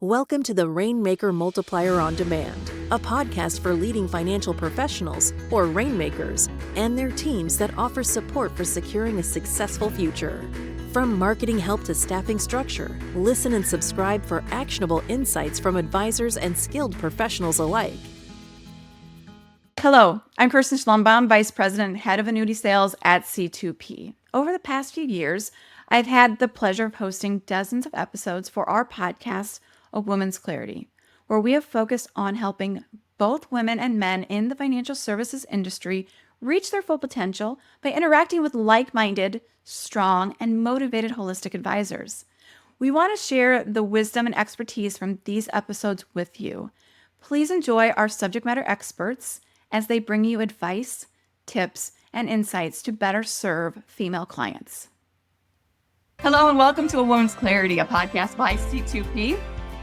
Welcome to the Rainmaker Multiplier on Demand, a podcast for leading financial professionals, or Rainmakers, and their teams that offer support for securing a successful future. From marketing help to staffing structure, listen and subscribe for actionable insights from advisors and skilled professionals alike. Hello, I'm Kirsten Schlumbohm, Vice President and Head of Annuity Sales at C2P. Over the past few years, I've had the pleasure of hosting dozens of episodes for our podcast, A Woman's Clarity, where we have focused on helping both women and men in the financial services industry reach their full potential by interacting with like-minded, strong, and motivated holistic advisors. We want to share the wisdom and expertise from these episodes with you. Please enjoy our subject matter experts as they bring you advice, tips, and insights to better serve female clients. Hello and welcome to A Woman's Clarity, a podcast by C2P.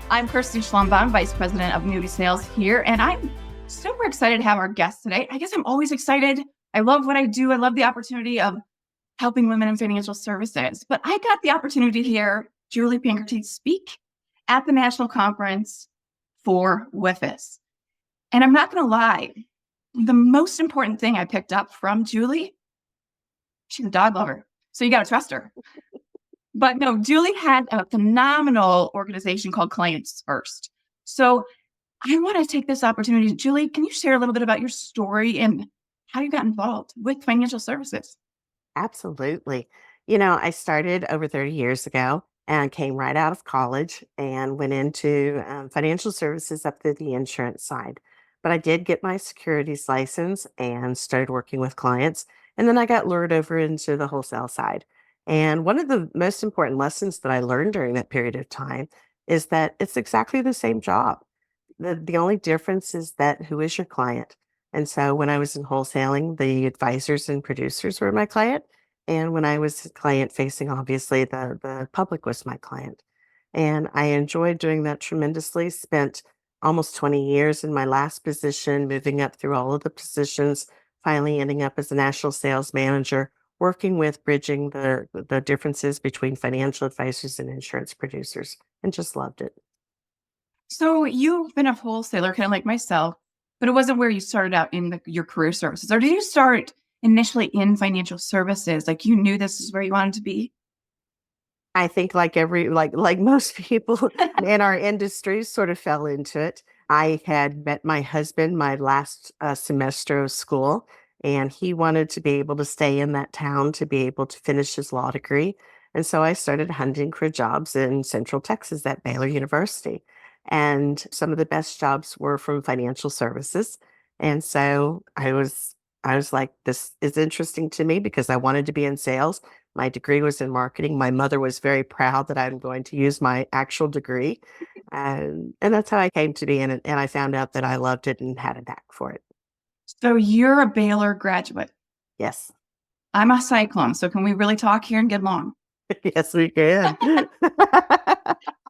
I'm Kirsten Schlumbohm, Vice President of Annuity Sales here, and I'm super excited to have our guest today. I guess I'm always excited. I love what I do. I love the opportunity of helping women in financial services. But I got the opportunity to hear Julie Pinkerton speak at the national conference for WIFIS. And I'm not going to lie, the most important thing I picked up from Julie, she's a dog lover, so you got to trust her. But no, Julie had a phenomenal organization called ClientFirst. So I want to take this opportunity. Julie, can you share a little bit about your story and how you got involved with financial services? Absolutely. I started over 30 years ago and came right out of college and went into financial services up through the insurance side. But I did get my securities license and started working with clients. And then I got lured over into the wholesale side. And one of the most important lessons that I learned during that period of time is that it's exactly the same job. The only difference is that who is your client? And so when I was in wholesaling, the advisors and producers were my client. And when I was client facing, obviously the public was my client. And I enjoyed doing that tremendously. Spent almost 20 years in my last position, moving up through all of the positions, finally ending up as a national sales manager, working with bridging the differences between financial advisors and insurance producers, and just loved it. So you've been a wholesaler, kind of like myself, but it wasn't where you started out in your career services. Or did you start initially in financial services? Like you knew this is where you wanted to be? I think like most people in our industry sort of fell into it. I had met my husband my last semester of school, and he wanted to be able to stay in that town to be able to finish his law degree. And so I started hunting for jobs in Central Texas at Baylor University. And some of the best jobs were from financial services. And so I was like, this is interesting to me because I wanted to be in sales. My degree was in marketing. My mother was very proud that I'm going to use my actual degree. And that's how I came to be in it. And I found out that I loved it and had a knack for it. So you're a Baylor graduate. Yes. I'm a Cyclone. So can we really talk here and get along? Yes, we can.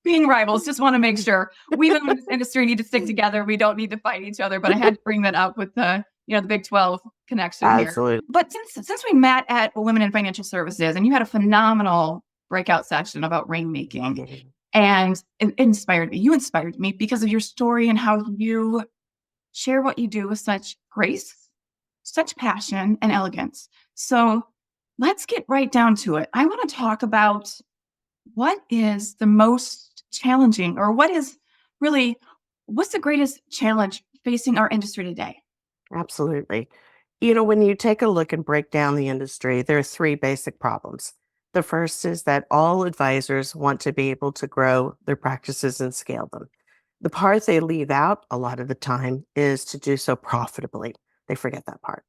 Being rivals, just want to make sure we in this industry need to stick together. We don't need to fight each other. But I had to bring that up with the Big 12 connection here. Absolutely. But since we met at Women in Financial Services, and you had a phenomenal breakout session about rainmaking, and it inspired me. You inspired me because of your story and how you share what you do with such grace, such passion, and elegance. So let's get right down to it. I want to talk about what is the most challenging, or what's the greatest challenge facing our industry today? Absolutely. When you take a look and break down the industry, there are three basic problems. The first is that all advisors want to be able to grow their practices and scale them. The part they leave out a lot of the time is to do so profitably. They forget that part.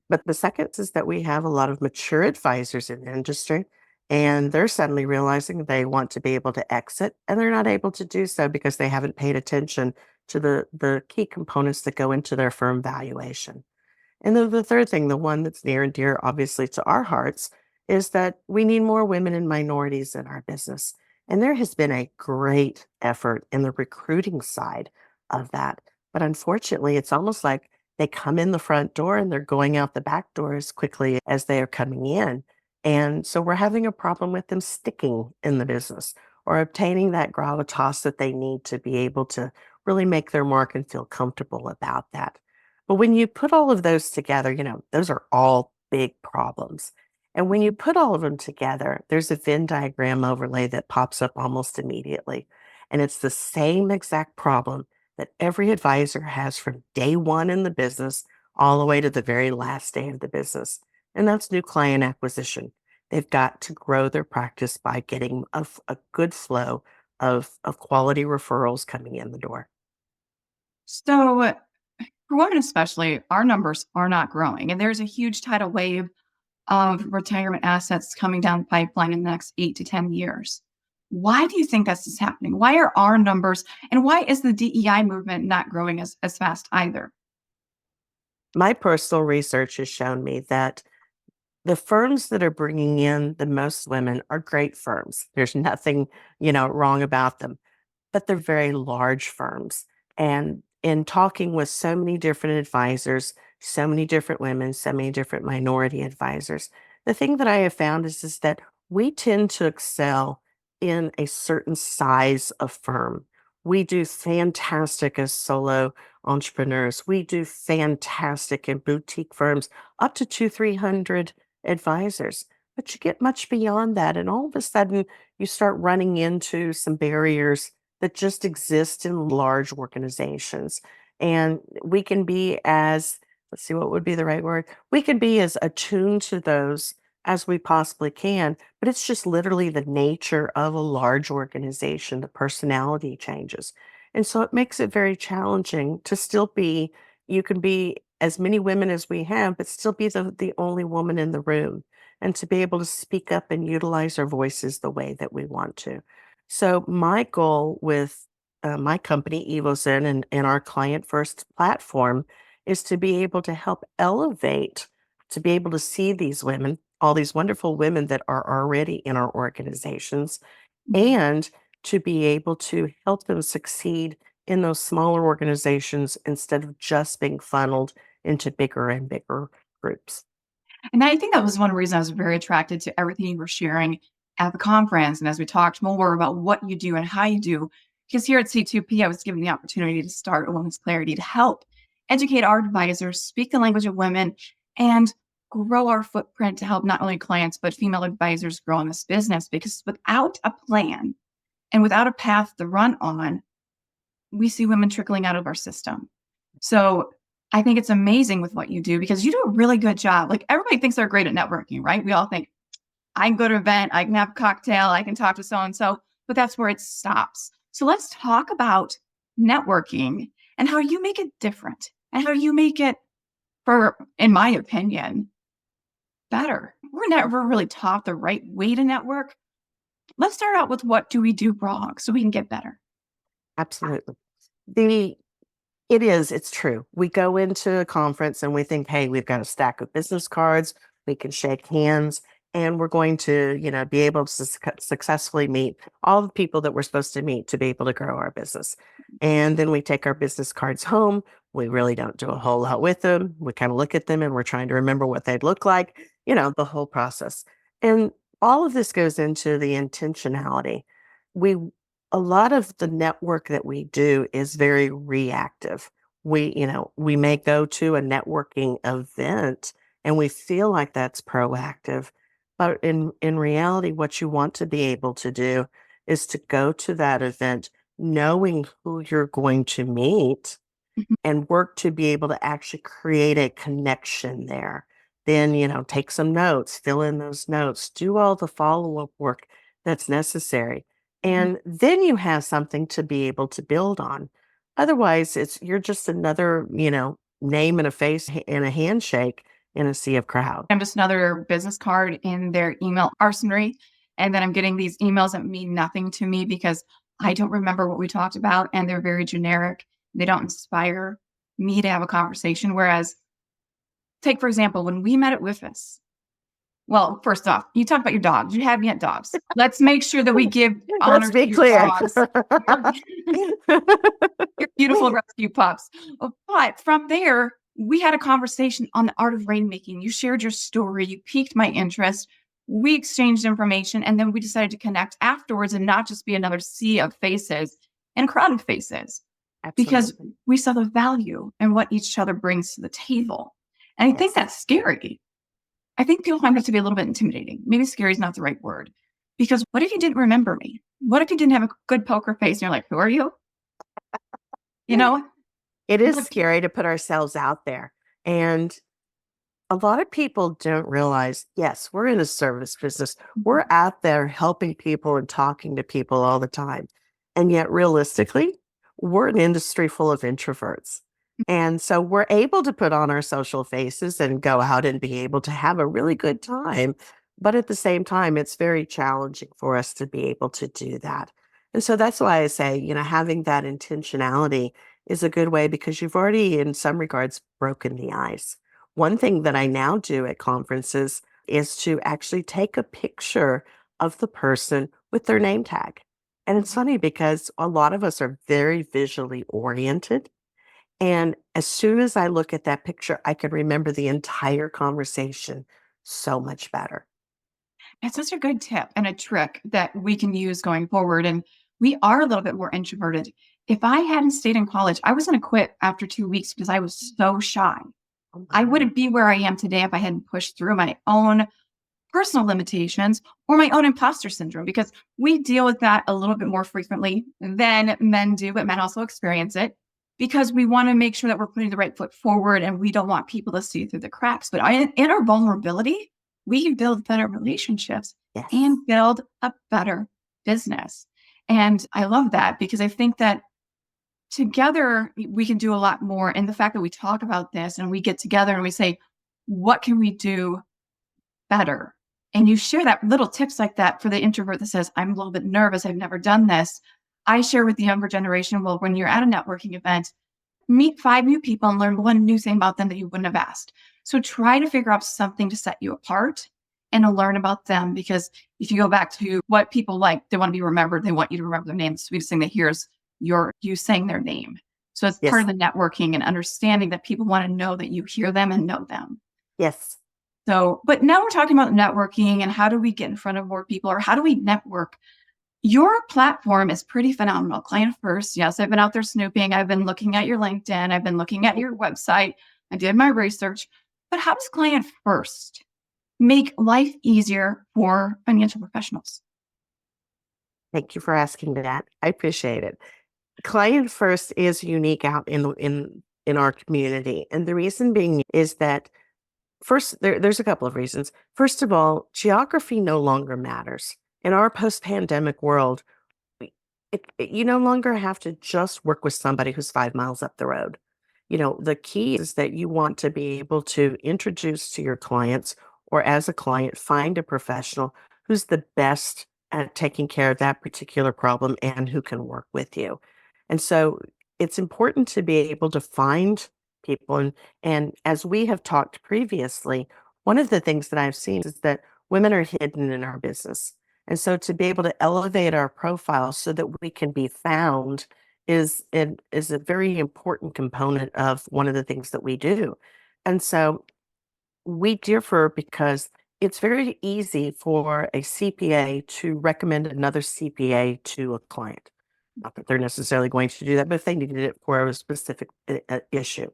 But the second is that we have a lot of mature advisors in the industry, and they're suddenly realizing they want to be able to exit, and they're not able to do so because they haven't paid attention to the key components that go into their firm valuation. And then the third thing, the one that's near and dear, obviously, to our hearts, is that we need more women and minorities in our business. And there has been a great effort in the recruiting side of that. But unfortunately, it's almost like they come in the front door and they're going out the back door as quickly as they are coming in. And so we're having a problem with them sticking in the business, or obtaining that gravitas that they need to be able to really make their mark and feel comfortable about that. But when you put all of those together, those are all big problems. And when you put all of them together, there's a Venn diagram overlay that pops up almost immediately. And it's the same exact problem that every advisor has from day one in the business all the way to the very last day of the business. And that's new client acquisition. They've got to grow their practice by getting a good flow of quality referrals coming in the door. So, for women especially, our numbers are not growing, and there's a huge tidal wave of retirement assets coming down the pipeline in the next 8 to 10 years. Why do you think this is happening? Why are our numbers, and why is the DEI movement not growing as fast either? My personal research has shown me that the firms that are bringing in the most women are great firms. There's nothing, wrong about them, but they're very large firms. And in talking with so many different advisors, so many different women, so many different minority advisors, the thing that I have found is that we tend to excel in a certain size of firm. We do fantastic as solo entrepreneurs. We do fantastic in boutique firms up to 300 advisors. But you get much beyond that. And all of a sudden, you start running into some barriers that just exist in large organizations. And we can be as, let's see, what would be the right word? We can be as attuned to those as we possibly can, but it's just literally the nature of a large organization, the personality changes. And so it makes it very challenging to still be, you can be as many women as we have, but still be the only woman in the room and to be able to speak up and utilize our voices the way that we want to. So my goal with my company, Evozen, and our ClientFirst platform is to be able to help elevate, to be able to see these women, all these wonderful women that are already in our organizations, Mhm. and to be able to help them succeed in those smaller organizations instead of just being funneled into bigger and bigger groups. And I think that was one reason I was very attracted to everything you were sharing at the conference. And as we talked more about what you do and how you do, because here at C2P, I was given the opportunity to start a Women's Clarity to help educate our advisors, speak the language of women, and grow our footprint to help not only clients, but female advisors grow in this business. Because without a plan and without a path to run on, we see women trickling out of our system. So I think it's amazing with what you do because you do a really good job. Like everybody thinks they're great at networking, right? We all think I can go to an event, I can have a cocktail, I can talk to so and so, but that's where it stops. So let's talk about networking and how you make it different and how you make it, for, in my opinion, better. We're never really taught the right way to network. Let's start out with what do we do wrong so we can get better. Absolutely. The it's true. We go into a conference and we think, hey, we've got a stack of business cards, we can shake hands, and we're going to, be able to successfully meet all the people that we're supposed to meet to be able to grow our business. And then we take our business cards home. We really don't do a whole lot with them. We kind of look at them and we're trying to remember what they'd look like, the whole process. And all of this goes into the intentionality. We A lot of the network that we do is very reactive. We may go to a networking event and we feel like that's proactive, but in reality, what you want to be able to do is to go to that event knowing who you're going to meet Mhm. and work to be able to actually create a connection there. Then, take some notes, fill in those notes, do all the follow up work that's necessary. Mhm. And then you have something to be able to build on. Otherwise, you're just another, name and a face and a handshake in a sea of crowd. I'm just another business card in their email arsenal. And then I'm getting these emails that mean nothing to me because I don't remember what we talked about and they're very generic. They don't inspire me to have a conversation. Whereas, take for example, when we met at WIFIS, well, first off, you talked about your dogs. You have yet dogs. Let's make sure that we give Let's honor to be your clear. dogs. Your, your beautiful rescue pups. But from there, we had a conversation on the art of rainmaking. You shared your story. You piqued my interest. we exchanged information, and then we decided to connect afterwards and not just be another sea of faces and crowded faces, because Absolutely. we saw the value and what each other brings to the table. And I think Yes. that's scary. I think people find that to be a little bit intimidating. Maybe scary is not the right word. Because what if you didn't remember me? What if you didn't have a good poker face and you're like, who are you? You know? It is But scary to put ourselves out there. And a lot of people don't realize, yes, we're in a service business. We're out there helping people and talking to people all the time. And yet, realistically, we're an industry full of introverts. And so we're able to put on our social faces and go out and be able to have a really good time. But at the same time, it's very challenging for us to be able to do that. And so that's why I say, having that intentionality is a good way because you've already, in some regards, broken the ice. One thing that I now do at conferences is to actually take a picture of the person with their name tag. And it's funny because a lot of us are very visually oriented. And as soon as I look at that picture, I can remember the entire conversation so much better. it's such a good tip and a trick that we can use going forward. And we are a little bit more introverted. If I hadn't stayed in college, I was going to quit after 2 weeks because I was so shy. Oh I my. wouldn't be where I am today if I hadn't pushed through my own personal limitations or my own imposter syndrome, because we deal with that a little bit more frequently than men do, but men also experience it because we want to make sure that we're putting the right foot forward and we don't want people to see through the cracks. But in our vulnerability, we can build better relationships Yes. and build a better business. And I love that because I think that together we can do a lot more. And the fact that we talk about this and we get together and we say, what can we do better? And you share that little tips like that for the introvert that says, I'm a little bit nervous. I've never done this. I share with the younger generation, well, when you're at a networking event, meet 5 new people and learn one new thing about them that you wouldn't have asked. So try to figure out something to set you apart and to learn about them. Because if you go back to what people like, they want to be remembered. They want you to remember their name. The sweetest thing they hear is you saying their name. So it's part Yes. of the networking and understanding that people want to know that you hear them and know them. Yes. So, but now we're talking about networking and how do we get in front of more people or how do we network? Your platform is pretty phenomenal. ClientFirst. Yes, I've been out there snooping. I've been looking at your LinkedIn. I've been looking at your website. I did my research. But how does ClientFirst make life easier for financial professionals? Thank you for asking that. I appreciate it. Client First is unique out in our community. And the reason being is that first, there's a couple of reasons. First of all, geography no longer matters. In our post-pandemic world, you no longer have to just work with somebody who's 5 miles up the road. The key is that you want to be able to introduce to your clients or as a client, find a professional who's the best at taking care of that particular problem and who can work with you. And so it's important to be able to find people. And as we have talked previously, one of the things that I've seen is that women are hidden in our business. And so to be able to elevate our profile so that we can be found is a very important component of one of the things that we do. And so we differ because it's very easy for a CPA to recommend another CPA to a client. Not that they're necessarily going to do that, but if they needed it for a specific issue,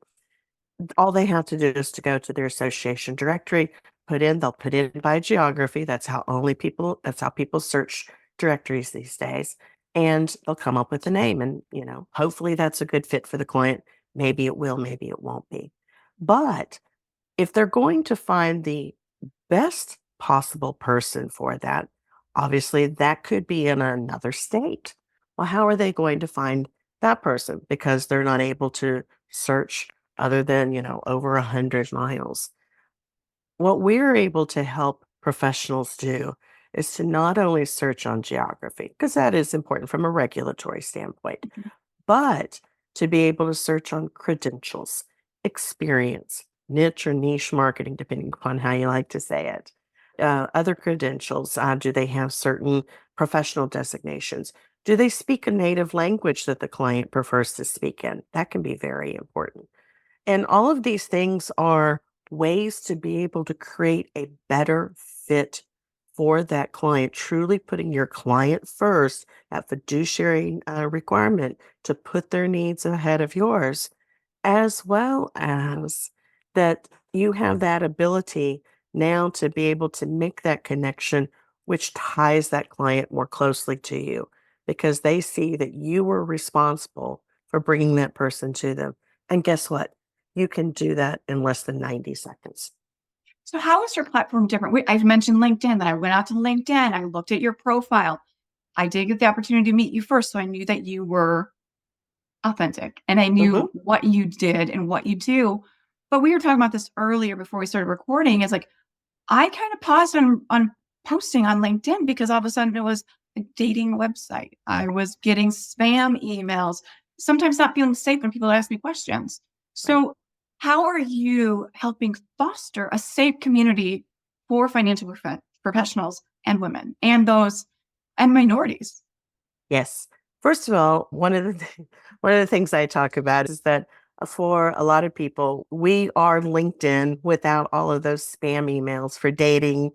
all they have to do is to go to their association directory, they'll put in by geography. That's how people search directories these days. And they'll come up with a name. And, hopefully that's a good fit for the client. Maybe it will, maybe it won't be. But if they're going to find the best possible person for that, obviously that could be in another state. Well, how are they going to find that person? Because they're not able to search other than, over 100 miles. What we're able to help professionals do is to not only search on geography, because that is important from a regulatory standpoint, but to be able to search on credentials, experience, niche or niche marketing, depending upon how you like to say it. Other credentials, do they have certain professional designations? Do they speak a native language that the client prefers to speak in? That can be very important. And all of these things are ways to be able to create a better fit for that client, truly putting your client first, that fiduciary requirement to put their needs ahead of yours, as well as that you have that ability now to be able to make that connection, which ties that client more closely to you because they see that you were responsible for bringing that person to them. And guess what? You can do that in less than 90 seconds. So how is your platform different? I've mentioned LinkedIn, that I went out to LinkedIn, I looked at your profile. I did get the opportunity to meet you first, so I knew that you were authentic and I Hmm. knew what you did and what you do. But we were talking about this earlier before we started recording. Is like I kind of paused on posting on LinkedIn because all of a sudden it was a dating website. I was getting spam emails, sometimes not feeling safe when people ask me questions. Right. So, how are you helping foster a safe community for financial professionals and women and those and minorities? Yes. First of all, one of the things I talk about is that for a lot of people, we are LinkedIn without all of those spam emails for dating,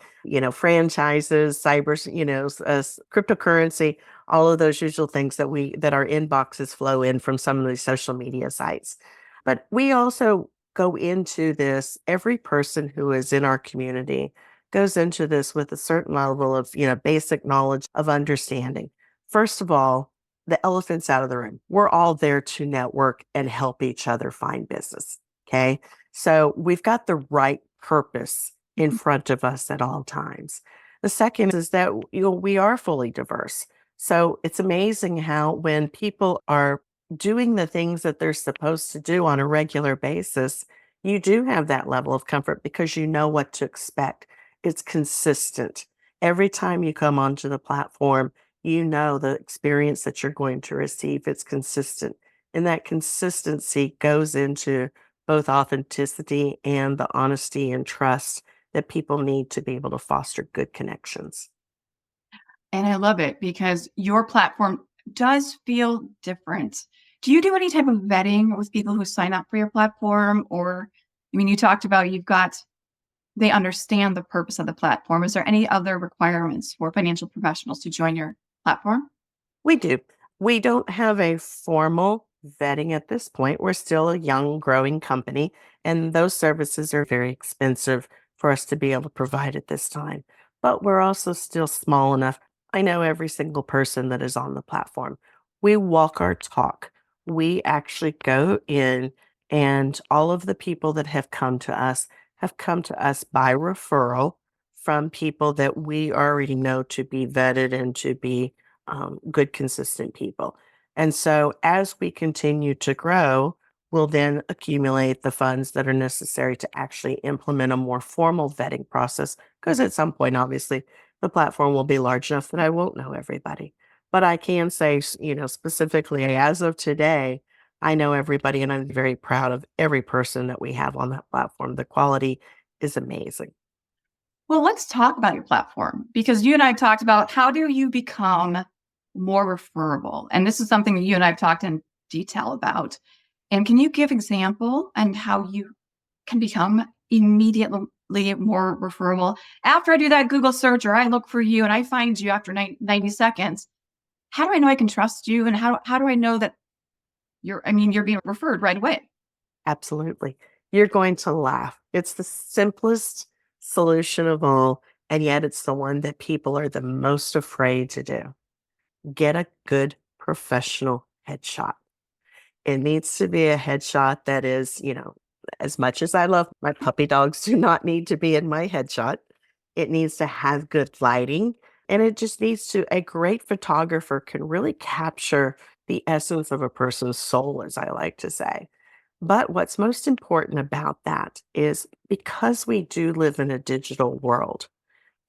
franchises, cryptocurrency, all of those usual things that our inboxes flow in from some of these social media sites. But we also go into this, every person who is in our community goes into this with a certain level of, basic knowledge of understanding. First of all, the elephant's out of the room. We're all there to network and help each other find business. Okay. So we've got the right purpose in front of us at all times. The second is that we are fully diverse. So it's amazing how when people are doing the things that they're supposed to do on a regular basis, you do have that level of comfort because you know what to expect. It's consistent. Every time you come onto the platform, you know the experience that you're going to receive. It's consistent. And that consistency goes into both authenticity and the honesty and trust that people need to be able to foster good connections. And I love it because your platform does feel different. Do you do any type of vetting with people who sign up for your platform? Or, I mean, you talked about they understand the purpose of the platform. Is there any other requirements for financial professionals to join your platform? We do. We don't have a formal vetting at this point. We're still a young, growing company, and those services are very expensive for us to be able to provide at this time. But we're also still small enough. I know every single person that is on the platform. We walk our talk. We actually go in, and all of the people that have come to us by referral from people that we already know to be vetted and to be good, consistent people. And so as we continue to grow, we'll then accumulate the funds that are necessary to actually implement a more formal vetting process. Because at some point, obviously, the platform will be large enough that I won't know everybody. But I can say, specifically as of today, I know everybody and I'm very proud of every person that we have on that platform. The quality is amazing. Well, let's talk about your platform because you and I talked about how do you become more referable? And this is something that you and I have talked in detail about. And can you give example and how you can become immediately more referable? After I do that Google search or I look for you and I find you after 90 seconds, how do I know I can trust you? And how do I know that you're being referred right away? Absolutely. You're going to laugh. It's the simplest solution of all, and yet it's the one that people are the most afraid to do. Get a good professional headshot. It needs to be a headshot that is, as much as I love my puppy dogs do not need to be in my headshot. It needs to have good lighting and it just needs to a great photographer can really capture the essence of a person's soul, as I like to say. But what's most important about that is because we do live in a digital world,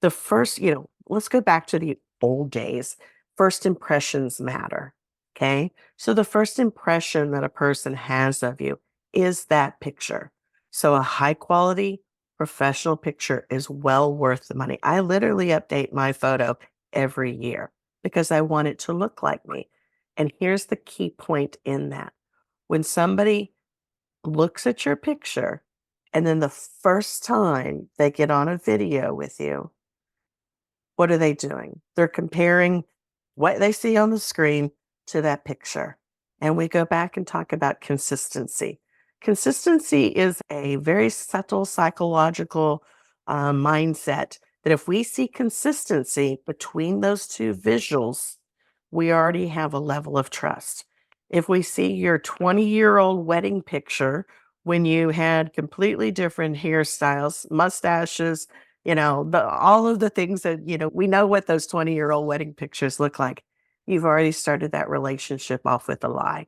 the first, let's go back to the old days. First impressions matter. Okay. So the first impression that a person has of you is that picture. So a high quality professional picture is well worth the money. I literally update my photo every year because I want it to look like me. And here's the key point in that. When somebody looks at your picture and then the first time they get on a video with you, what are they doing? They're comparing what they see on the screen to that picture. And we go back and talk about consistency. Consistency is a very subtle psychological mindset that if we see consistency between those two visuals, we already have a level of trust. If we see your 20-year-old wedding picture when you had completely different hairstyles, mustaches, all of the things that, we know what those 20-year-old wedding pictures look like. You've already started that relationship off with a lie.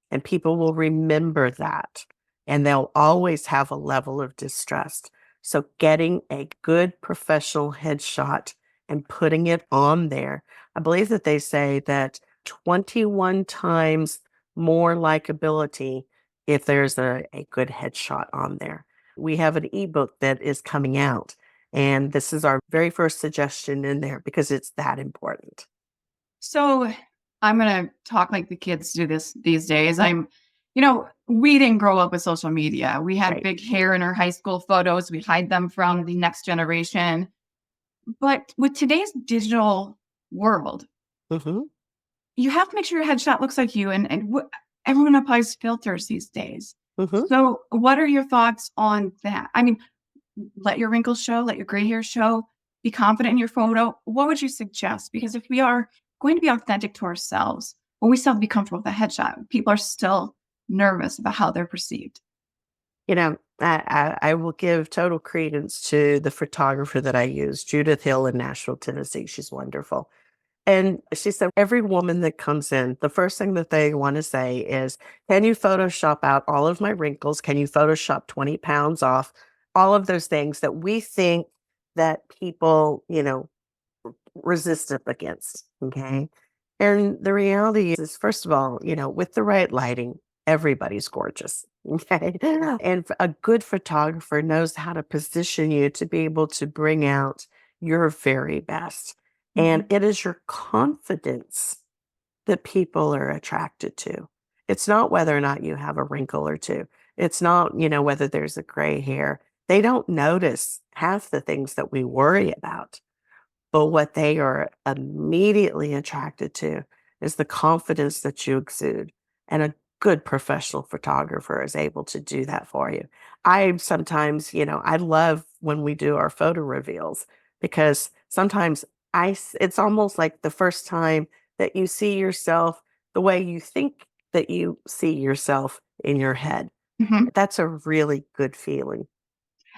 And people will remember that. And they'll always have a level of distrust. So getting a good professional headshot and putting it on there, I believe that they say that 21 times more likability if there's a good headshot on there. We have an ebook that is coming out, and this is our very first suggestion in there because it's that important. So I'm going to talk like the kids do this these days. We didn't grow up with social media. We had Right. big hair in our high school photos. We hide them from the next generation. But with today's digital world, Mm-hmm. you have to make sure your headshot looks like you. And everyone applies filters these days. Mm-hmm. So what are your thoughts on that? I mean, let your wrinkles show, let your gray hair show, be confident in your photo. What would you suggest? Because if we are going to be authentic to ourselves, well, we still have to be comfortable with a headshot. People are still nervous about how they're perceived. I will give total credence to the photographer that I use, Judith Hill in Nashville, Tennessee. She's wonderful. And she said, every woman that comes in, the first thing that they want to say is, can you Photoshop out all of my wrinkles? Can you Photoshop 20 pounds off? All of those things that we think that people, resist up against. Okay. And the reality is, first of all, with the right lighting, everybody's gorgeous. Okay. And a good photographer knows how to position you to be able to bring out your very best. And it is your confidence that people are attracted to. It's not whether or not you have a wrinkle or two. It's not, whether there's a gray hair. They don't notice half the things that we worry about. But what they are immediately attracted to is the confidence that you exude. And a good professional photographer is able to do that for you. I sometimes, I love when we do our photo reveals because sometimes it's almost like the first time that you see yourself the way you think that you see yourself in your head. Mm-hmm. That's a really good feeling.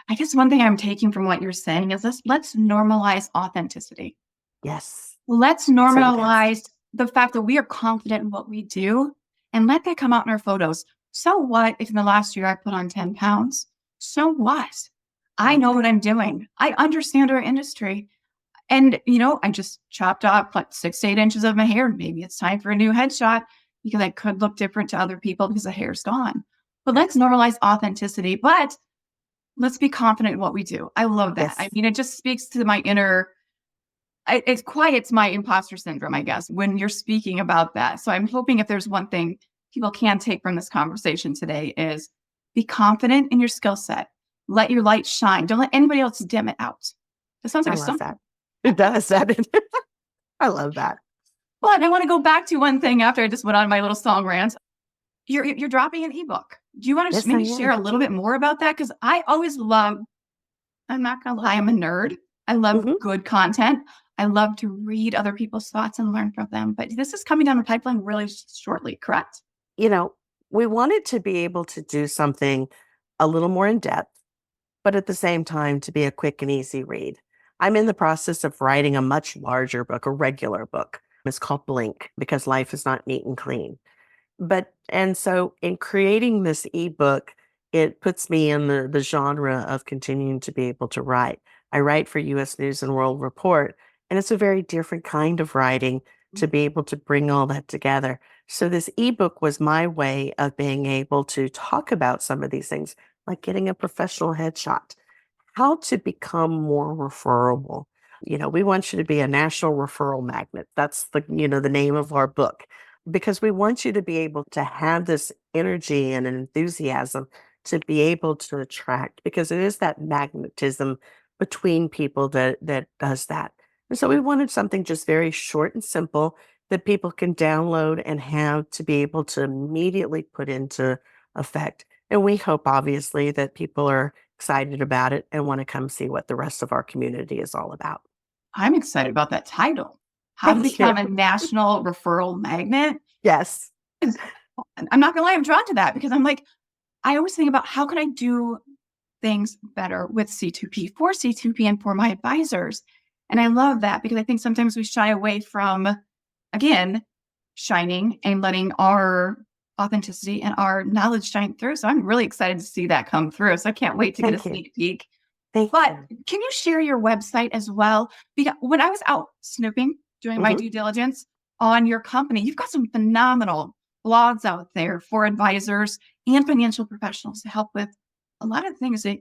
I guess one thing I'm taking from what you're saying is let's normalize authenticity. Yes. Let's normalize the fact that we are confident in what we do and let that come out in our photos. So what if in the last year I put on 10 pounds? So what? I know what I'm doing. I understand our industry. And, I just chopped off like 6 to 8 inches of my hair. Maybe it's time for a new headshot because I could look different to other people because the hair's gone. But let's normalize authenticity. But let's be confident in what we do. I love that. Yes. I mean, it just speaks to my inner, it quiets my imposter syndrome, I guess, when you're speaking about that. So I'm hoping if there's one thing people can take from this conversation today is be confident in your skill set. Let your light shine. Don't let anybody else dim it out. That sounds like I love that. It does. I love that. But I want to go back to one thing after I just went on my little song rant. You're dropping an ebook. Do you want to Yes, maybe I am. share a little bit more about that? Because I always love, I'm not going to lie, I'm a nerd. I love good content. I love to read other people's thoughts and learn from them. But this is coming down the pipeline really shortly, correct? We wanted to be able to do something a little more in depth, but at the same time to be a quick and easy read. I'm in the process of writing a much larger book, a regular book. It's called Blink because life is not neat and clean. And so in creating this ebook, it puts me in the genre of continuing to be able to write. I write for US News and World Report, and it's a very different kind of writing to be able to bring all that together. So this ebook was my way of being able to talk about some of these things, like getting a professional headshot, how to become more referable. We want you to be a national referral magnet. That's the name of our book, because we want you to be able to have this energy and enthusiasm to be able to attract, because it is that magnetism between people that does that. And so we wanted something just very short and simple that people can download and have to be able to immediately put into effect. And we hope, obviously, that people are excited about it and want to come see what the rest of our community is all about. I'm excited about that title. How to Thank you. become a national referral magnet. Yes. I'm not gonna lie, I'm drawn to that because I'm like, I always think about how can I do things better with C2P for C2P and for my advisors. And I love that because I think sometimes we shy away from, again, shining and letting our authenticity and our knowledge shine through. So I'm really excited to see that come through. So I can't wait to get a Thank you. sneak peek. Thank But you. can you share your website as well? Because when I was out snooping, doing my Mhm. due diligence on your company, you've got some phenomenal blogs out there for advisors and financial professionals to help with a lot of things that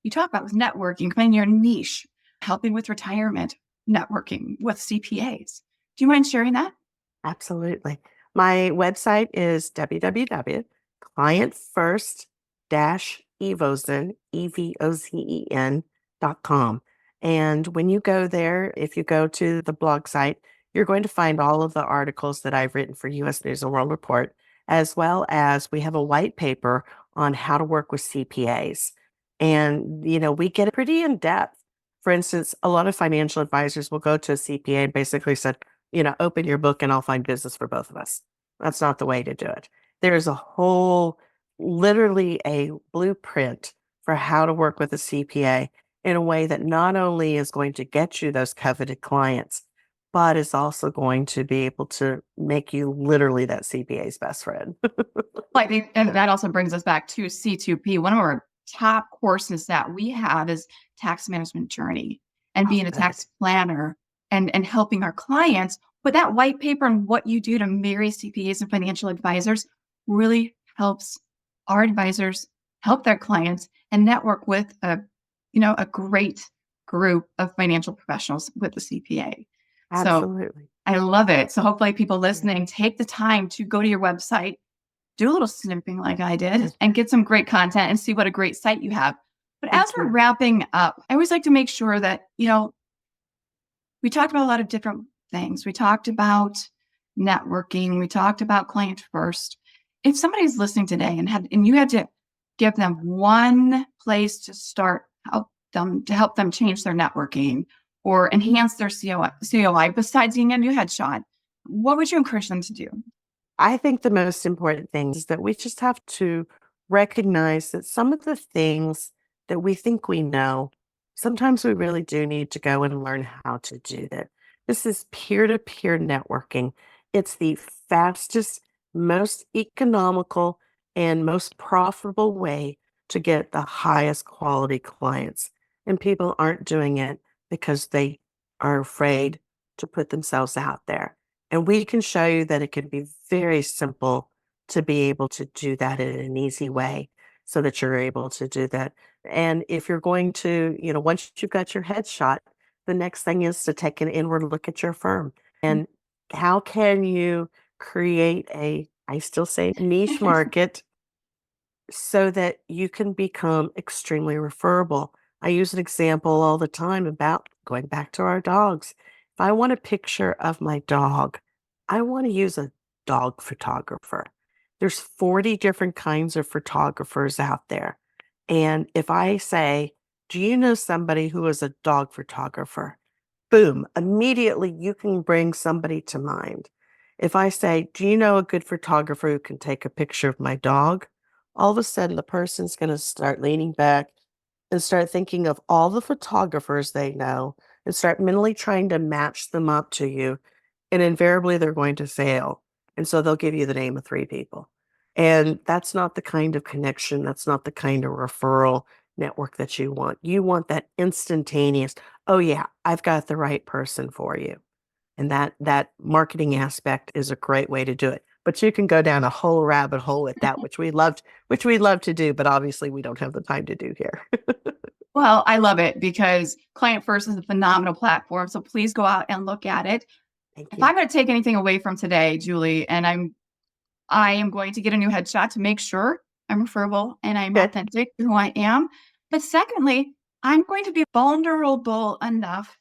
you talk about with networking, finding your niche, helping with retirement, networking with CPAs. Do you mind sharing that? Absolutely. My website is www.clientfirst-evozen, evozen.com. And when you go there, if you go to the blog site, you're going to find all of the articles that I've written for US News and World Report, as well as we have a white paper on how to work with CPAs. And, we get pretty in depth. For instance, a lot of financial advisors will go to a CPA and basically said, open your book and I'll find business for both of us. That's not the way to do it. There's a whole, literally a blueprint for how to work with a CPA in a way that not only is going to get you those coveted clients, but is also going to be able to make you literally that CPA's best friend. I think, and that also brings us back to C2P. One of our top courses that we have is tax management journey and being a tax planner and helping our clients. But that white paper and what you do to marry CPAs and financial advisors really helps our advisors help their clients and network with a great group of financial professionals with the CPA. So Absolutely. I love it. So hopefully people listening take the time to go to your website, do a little snipping like I did, and get some great content and see what a great site you have. But as Thank we're you. wrapping up, I always like to make sure that, we talked about a lot of different things. We talked about networking. We talked about client first. If somebody's listening today and you had to give them one place to start, help them change their networking or enhance their COI besides getting a new headshot, what would you encourage them to do? I think the most important thing is that we just have to recognize that some of the things that we think we know, sometimes we really do need to go and learn how to do that. This is peer to peer networking. It's the fastest, most economical, and most profitable way to get the highest quality clients. And people aren't doing it because they are afraid to put themselves out there. And we can show you that it can be very simple to be able to do that in an easy way so that you're able to do that. And if you're going to, once you've got your headshot, the next thing is to take an inward look at your firm. And how can you create I still say niche market so that you can become extremely referable. I use an example all the time about going back to our dogs. If I want a picture of my dog, I want to use a dog photographer. There's 40 different kinds of photographers out there. And if I say, do you know somebody who is a dog photographer? Boom, immediately you can bring somebody to mind. If I say, do you know a good photographer who can take a picture of my dog? All of a sudden the person's going to start leaning back and start thinking of all the photographers they know and start mentally trying to match them up to you. And invariably they're going to fail. And so they'll give you the name of 3 people. And that's not the kind of connection, that's not the kind of referral network that you want. You want that instantaneous, oh yeah, I've got the right person for you. And that marketing aspect is a great way to do it. But you can go down a whole rabbit hole with that, which we love to do, but obviously we don't have the time to do here. Well, I love it because ClientFirst is a phenomenal platform. So please go out and look at it. Thank If you. I'm going to take anything away from today, Julie, and I am going to get a new headshot to make sure I'm referable and I'm Good. authentic to who I am. But secondly, I'm going to be vulnerable enough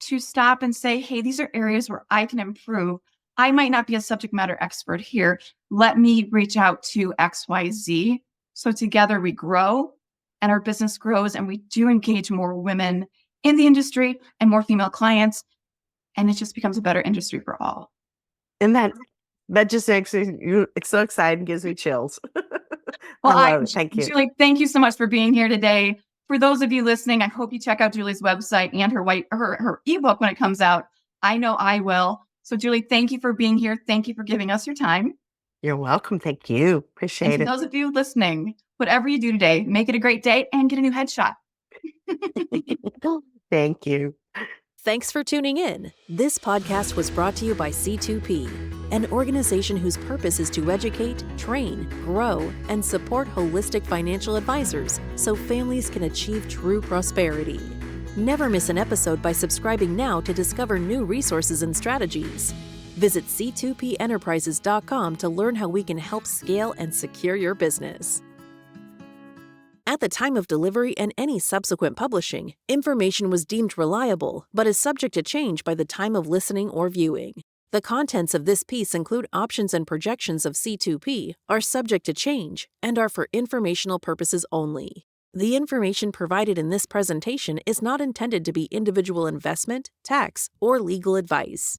to stop and say, hey, these are areas where I can improve. I might not be a subject matter expert here. Let me reach out to XYZ. So together we grow and our business grows, and we do engage more women in the industry and more female clients. And it just becomes a better industry for all. And that just makes me so excited and gives me chills. Well, I love it. Thank you. Julie, thank you so much for being here today. For those of you listening, I hope you check out Julie's website and her ebook when it comes out. I know I will. So Julie, thank you for being here. Thank you for giving us your time. You're welcome. Thank you. Appreciate And it. for those of you listening, whatever you do today, make it a great day and get a new headshot. Thank you. Thanks for tuning in. This podcast was brought to you by C2P, an organization whose purpose is to educate, train, grow, and support holistic financial advisors so families can achieve true prosperity. Never miss an episode by subscribing now to discover new resources and strategies. Visit c2penterprises.com to learn how we can help scale and secure your business. At the time of delivery and any subsequent publishing, information was deemed reliable, but is subject to change by the time of listening or viewing. The contents of this piece include options and projections of C2P, are subject to change, and are for informational purposes only. The information provided in this presentation is not intended to be individual investment, tax, or legal advice.